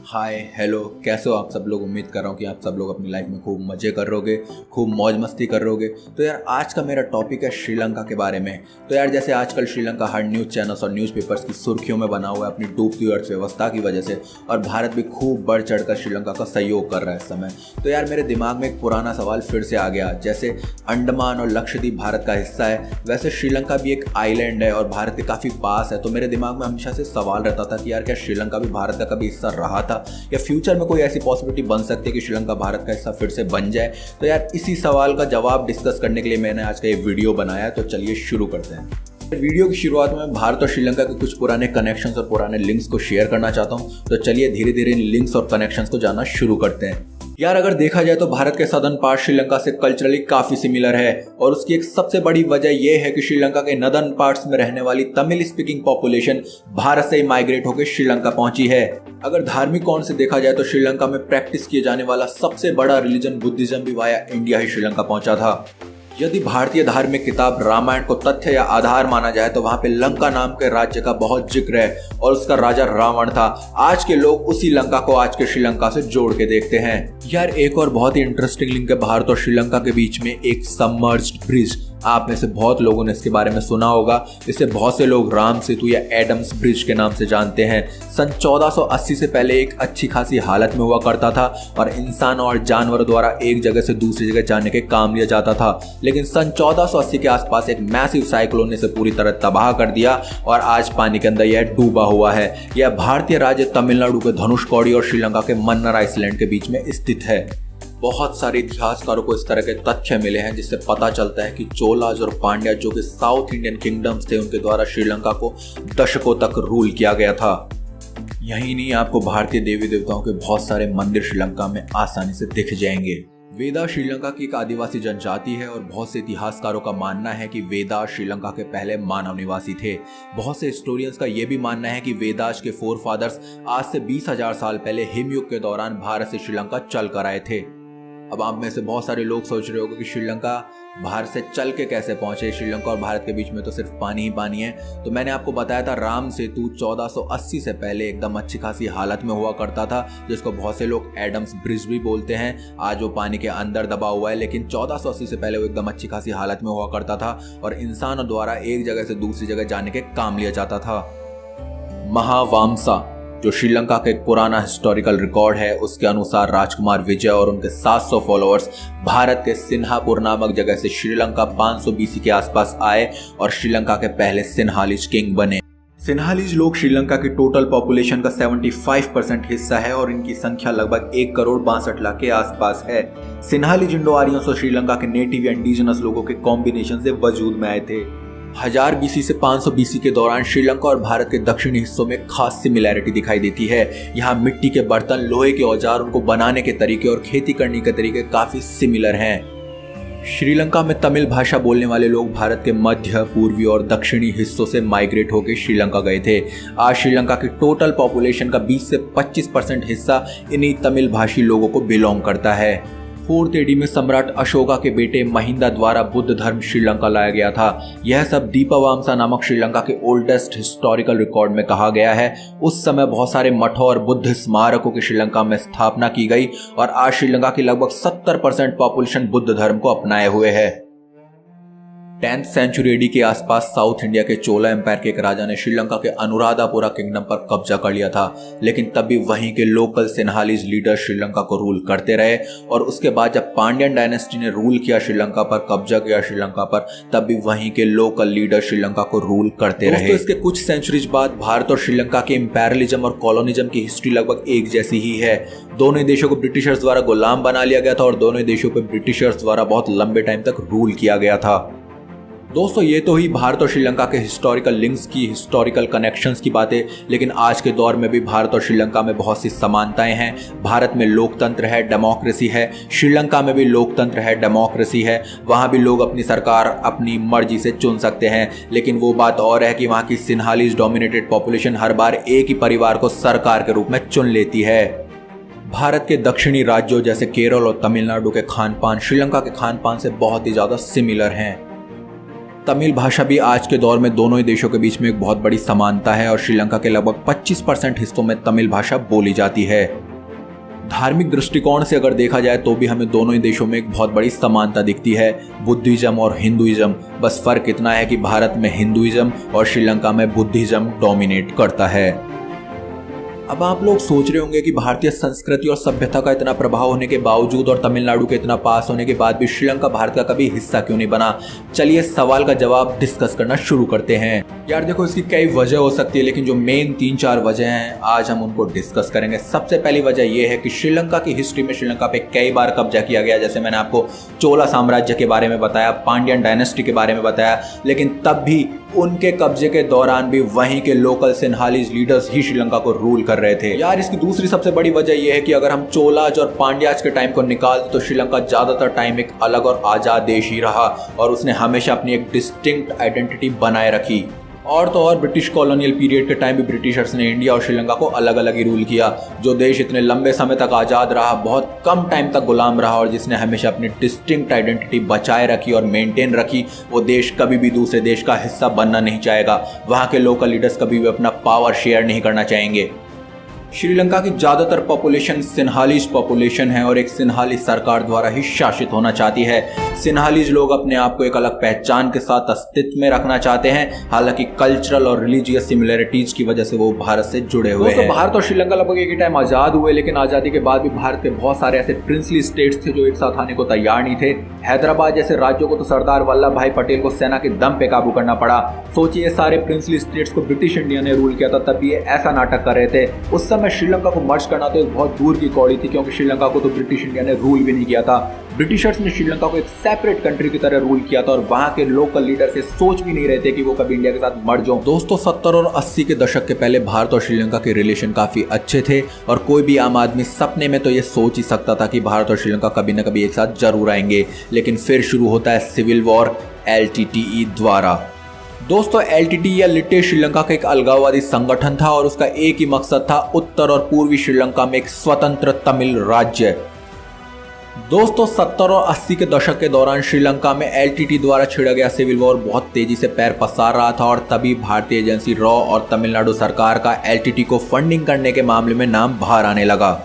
Hi hello, कैसे हो आप सब लोग। उम्मीद कर रहा हूँ कि आप सब लोग अपनी लाइफ में खूब मज़े कर रहोगे, खूब मौज मस्ती कर रहोगे। तो यार आज का मेरा टॉपिक है श्रीलंका के बारे में। तो यार जैसे आजकल श्रीलंका हर न्यूज़ चैनल्स और न्यूज़पेपर्स की सुर्खियों में बना हुआ है अपनी डूबती हुई अर्थव्यवस्था की वजह से, और भारत भी खूब बढ़ चढ़ कर श्रीलंका का सहयोग कर रहा है इस समय। तो यार मेरे दिमाग में एक पुराना सवाल फिर से आ गया। जैसे अंडमान और लक्षद्वीप भारत का हिस्सा है, वैसे श्रीलंका भी एक आइलैंड है और भारत के काफ़ी पास है। तो मेरे दिमाग में हमेशा से सवाल रहता था कि यार क्या श्रीलंका भी भारत का कभी हिस्सा रहा था, या फ्यूचर में कोई ऐसी पॉसिबिलिटी बन सकती है कि श्रीलंका भारत का हिस्सा फिर से बन जाए। तो यार इसी सवाल का जवाब डिस्कस करने के लिए मैंने आज का ये वीडियो बनाया। तो चलिए शुरू करते हैं। वीडियो की शुरुआत में भारत और श्रीलंका के कुछ पुराने कनेक्शंस और पुराने लिंक्स को शेयर करना चाहता हूं। तो चलिए धीरे धीरे इन लिंक्स और कनेक्शंस को जानना शुरू करते हैं। यार अगर देखा जाए तो भारत के सदर्न पार्ट श्रीलंका से कल्चरली काफी सिमिलर है, और उसकी एक सबसे बड़ी वजह यह है कि श्रीलंका के नदर्न पार्ट्स में रहने वाली तमिल स्पीकिंग पॉपुलेशन भारत से ही माइग्रेट होकर श्रीलंका पहुंची है। अगर धार्मिक कोण से देखा जाए तो श्रीलंका में प्रैक्टिस किए जाने वाला सबसे बड़ा रिलीजन बुद्धिज्म भी वाया इंडिया ही श्रीलंका पहुंचा था। यदि भारतीय धार्मिक किताब रामायण को तथ्य या आधार माना जाए तो वहां पे लंका नाम के राज्य का बहुत जिक्र है, और उसका राजा रावण था। आज के लोग उसी लंका को आज के श्रीलंका से जोड़ के देखते हैं। यार एक और बहुत ही इंटरेस्टिंग लिंक है भारत और श्रीलंका के बीच में, एक सबमर्ज्ड ब्रिज। आप में से बहुत लोगों ने इसके बारे में सुना होगा। इसे बहुत से लोग राम सेतु या एडम्स ब्रिज के नाम से जानते हैं। सन 1480 से पहले एक अच्छी खासी हालत में हुआ करता था और इंसान और जानवरों द्वारा एक जगह से दूसरी जगह जाने के काम लिया जाता था। लेकिन सन 1480 के आसपास एक मैसिव साइक्लोन ने इसे पूरी तरह तबाह कर दिया और आज पानी के अंदर यह डूबा हुआ है। यह भारतीय राज्य तमिलनाडु के धनुषकोडी और श्रीलंका के मन्नार आइसलैंड के बीच में स्थित है। बहुत सारे इतिहासकारों को इस तरह के तथ्य मिले हैं जिससे पता चलता है कि चोलाज और पांड्या जो कि साउथ इंडियन किंगडम्स थे, उनके द्वारा श्रीलंका को दशकों तक रूल किया गया था। यही नहीं, आपको भारतीय देवी देवताओं के बहुत सारे मंदिर श्रीलंका में आसानी से दिख जाएंगे। वेदा श्रीलंका की एक आदिवासी जनजाति है और बहुत से इतिहासकारों का मानना है कि वेदास श्रीलंका के पहले मानव निवासी थे। बहुत से हिस्टोरियंस का यह भी मानना है कि वेदास के फोर फादर्स आज से 20,000 साल पहले हिमयुग के दौरान भारत से श्रीलंका चल कर आए थे। अब आप में से बहुत सारे लोग सोच रहे होंगे कि श्रीलंका भारत से चल के कैसे पहुंचे, श्रीलंका और भारत के बीच में तो सिर्फ पानी ही पानी है। तो मैंने आपको बताया था राम सेतु 1480 से पहले एकदम अच्छी खासी हालत में हुआ करता था, जिसको बहुत से लोग एडम्स ब्रिज भी बोलते हैं। आज वो पानी के अंदर दबा हुआ है, लेकिन 1480 से पहले वो एकदम अच्छी खासी हालत में हुआ करता था और इंसानों द्वारा एक जगह से दूसरी जगह जाने के काम लिया जाता था। महावामसा जो श्रीलंका का एक पुराना हिस्टोरिकल रिकॉर्ड है, उसके अनुसार राजकुमार विजय और उनके 700 फॉलोअर्स भारत के सिन्हापुर नामक जगह से श्रीलंका 500 BC के आसपास आए और श्रीलंका के पहले सिन्हालीज किंग बने। सिन्हालीज लोग श्रीलंका की टोटल पॉपुलेशन का 75% हिस्सा है और इनकी संख्या लगभग 1,62,00,000 के आसपास है। सिन्हालीज इंडो आर्यंस और श्रीलंका के नेटिव या इंडिजिनस लोगों के कॉम्बिनेशन से वजूद में आए थे। 1000 BC से 500 BC के दौरान श्रीलंका और भारत के दक्षिणी हिस्सों में खास सिमिलैरिटी दिखाई देती है। यहाँ मिट्टी के बर्तन, लोहे के औजार, उनको बनाने के तरीके और खेती करने के तरीके काफी सिमिलर हैं। श्रीलंका में तमिल भाषा बोलने वाले लोग भारत के मध्य, पूर्वी और दक्षिणी हिस्सों से माइग्रेट होकर श्रीलंका गए थे। आज श्रीलंका की टोटल पॉपुलेशन का 20 से 25% हिस्सा इन्हीं तमिल भाषी लोगों को बिलोंग करता है। 4th AD में सम्राट अशोका के बेटे महिंदा द्वारा बुद्ध धर्म श्रीलंका लाया गया था। यह सब दीपवामसा नामक श्रीलंका के ओल्डेस्ट हिस्टोरिकल रिकॉर्ड में कहा गया है। उस समय बहुत सारे मठों और बुद्ध स्मारकों की श्रीलंका में स्थापना की गई और आज श्रीलंका की लगभग 70% पॉपुलेशन बुद्ध धर्म को अपनाए हुए है। 10th सेंचुरी AD के आसपास साउथ इंडिया के चोला एम्पायर के एक राजा ने श्रीलंका के अनुराधापुरा किंगडम पर कब्जा कर लिया था, लेकिन तब भी वहीं के लोकल सिन्हालीज लीडर श्रीलंका को रूल करते रहे। और उसके बाद जब पांड्यन डायनेस्टी ने रूल किया श्रीलंका पर, कब्जा किया श्रीलंका पर, तब भी वहीं के लोकल लीडर श्रीलंका को रूल करते रहे। तो इसके कुछ सेंचुरीज बाद भारत और श्रीलंका के इंपेरियलिज्म और कॉलोनिज्म की हिस्ट्री लगभग एक जैसी ही है। दोनों देशों को ब्रिटिशर्स द्वारा गुलाम बना लिया गया था और दोनों देशों पर ब्रिटिशर्स द्वारा बहुत लंबे टाइम तक रूल किया गया था। दोस्तों ये तो ही भारत और श्रीलंका के हिस्टोरिकल लिंक्स की, हिस्टोरिकल कनेक्शंस की बातें, लेकिन आज के दौर में भी भारत और श्रीलंका में बहुत सी समानताएं हैं। भारत में लोकतंत्र है, डेमोक्रेसी है। श्रीलंका में भी लोकतंत्र है, डेमोक्रेसी है। वहाँ भी लोग अपनी सरकार अपनी मर्जी से चुन सकते हैं, लेकिन वो बात और है कि वहाँ की सिन्हालीज डोमिनेटेड पॉपुलेशन हर बार एक ही परिवार को सरकार के रूप में चुन लेती है। भारत के दक्षिणी राज्यों जैसे केरल और तमिलनाडु के खान पान श्रीलंका के खान पान से बहुत ही ज़्यादा सिमिलर हैं। तमिल भाषा भी आज के दौर में दोनों ही देशों के बीच में एक बहुत बड़ी समानता है और श्रीलंका के लगभग 25% हिस्सों में तमिल भाषा बोली जाती है। धार्मिक दृष्टिकोण से अगर देखा जाए तो भी हमें दोनों ही देशों में एक बहुत बड़ी समानता दिखती है, बुद्धिज्म और हिंदुइज्म। बस फर्क इतना है कि भारत में हिंदुइज्म और श्रीलंका में बुद्धिज्म डोमिनेट करता है। अब आप लोग सोच रहे होंगे कि भारतीय संस्कृति और सभ्यता का इतना प्रभाव होने के बावजूद और तमिलनाडु के इतना पास होने के बाद भी श्रीलंका भारत का कभी हिस्सा क्यों नहीं बना। चलिए इस सवाल का जवाब डिस्कस करना शुरू करते हैं। यार देखो, इसकी कई वजह हो सकती है, लेकिन जो मेन 3-4 वजह हैं आज हम उनको डिस्कस करेंगे। सबसे पहली वजह यह है कि श्रीलंका की हिस्ट्री में श्रीलंका पे कई बार कब्जा किया गया। जैसे मैंने आपको चोला साम्राज्य के बारे में बताया, पांड्यन डायनेस्टी के बारे में बताया, लेकिन तब भी उनके कब्जे के दौरान भी वहीं के लोकल सिन्हालीज लीडर्स ही श्रीलंका को रूल कर रहे थे। यार इसकी दूसरी सबसे बड़ी वजह यह है कि अगर हम चोलाज और पांड्याज के टाइम को निकाल दें तो श्रीलंका ज्यादातर टाइम एक अलग और आजाद देश ही रहा और उसने हमेशा अपनी एक डिस्टिंक्ट आइडेंटिटी बनाए रखी। और तो और ब्रिटिश कॉलोनियल पीरियड के टाइम भी ब्रिटिशर्स ने इंडिया और श्रीलंका को अलग अलग ही रूल किया। जो देश इतने लंबे समय तक आज़ाद रहा, बहुत कम टाइम तक गुलाम रहा और जिसने हमेशा अपनी डिस्टिंक्ट आइडेंटिटी बचाए रखी और मेंटेन रखी, वो देश कभी भी दूसरे देश का हिस्सा बनना नहीं चाहेगा। वहाँ के लोकल लीडर्स कभी भी अपना पावर शेयर नहीं करना चाहेंगे। श्रीलंका की ज़्यादातर पॉपुलेशन सिन्हालीज पॉपुलेशन है और एक सिन्हाली सरकार द्वारा ही शासित होना चाहती है। सिन्हालीज लोग अपने आप को एक अलग पहचान के साथ अस्तित्व में रखना चाहते हैं, हालांकि कल्चरल और रिलीजियस सिमिलरिटीज की वजह से वो भारत से जुड़े हुए हैं। भारत और श्रीलंका लगभग एक ही टाइम आज़ाद हुए, लेकिन आज़ादी के बाद भी भारत के बहुत सारे ऐसे प्रिंसली स्टेट्स थे जो एक साथ आने को तैयार नहीं थे। हैदराबाद जैसे राज्यों को तो सरदार वल्लभ भाई पटेल को सेना के दम पे काबू करना पड़ा। सोचिए, सारे प्रिंसली स्टेट्स को ब्रिटिश इंडिया ने रूल किया था, तब भी ये ऐसा नाटक कर रहे थे। उस समय श्रीलंका को मर्ज करना तो एक बहुत दूर की कौड़ी थी, क्योंकि श्रीलंका को तो ब्रिटिश इंडिया ने रूल भी नहीं किया था। ब्रिटिशर्स ने श्रीलंका को एक सेपरेट कंट्री की तरह रूल किया था और वहां के लोकल लीडर से सोच भी नहीं रहे थे कि वो कभी इंडिया के साथ मर्ज हों। दोस्तों, 70 और 80 के दशक के पहले भारत और श्रीलंका के रिलेशन काफी अच्छे थे और कोई भी आम आदमी सपने में तो ये सोच ही सकता था कि भारत और श्रीलंका कभी न कभी एक साथ जरूर आएंगे। लेकिन फिर शुरू होता है सिविल वॉर LTTE द्वारा। दोस्तों, LTTE या लिटे श्रीलंका का एक अलगाववादी संगठन था और उसका एक ही मकसद था, उत्तर और पूर्वी श्रीलंका में एक स्वतंत्र तमिल राज्य। दोस्तों, 70 और 80 के दशक के दौरान श्रीलंका में LTTE द्वारा छिड़ा गया सिविल वॉर बहुत तेजी से पैर पसार रहा था और तभी भारतीय एजेंसी रॉ और तमिलनाडु सरकार का LTTE को फंडिंग करने के मामले में नाम बाहर आने लगा।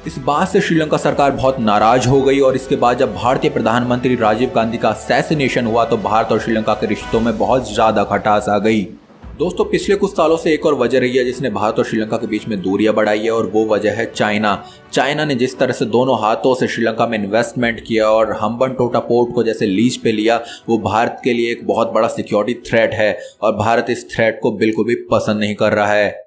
इस बात से श्रीलंका सरकार बहुत नाराज हो गई और इसके बाद जब भारतीय प्रधानमंत्री राजीव गांधी का असैसिनेशन हुआ तो भारत और श्रीलंका के रिश्तों में बहुत ज्यादा खटास आ गई। दोस्तों, पिछले कुछ सालों से एक और वजह रही है जिसने भारत और श्रीलंका के बीच में दूरियां बढ़ाई है और वो वजह है चाइना। चाइना ने जिस तरह से दोनों हाथों से श्रीलंका में इन्वेस्टमेंट किया और हम्बनटोटा पोर्ट को जैसे लीज पे लिया, वो भारत के लिए एक बहुत बड़ा सिक्योरिटी थ्रेट है और भारत इस थ्रेट को बिल्कुल भी पसंद नहीं कर रहा है।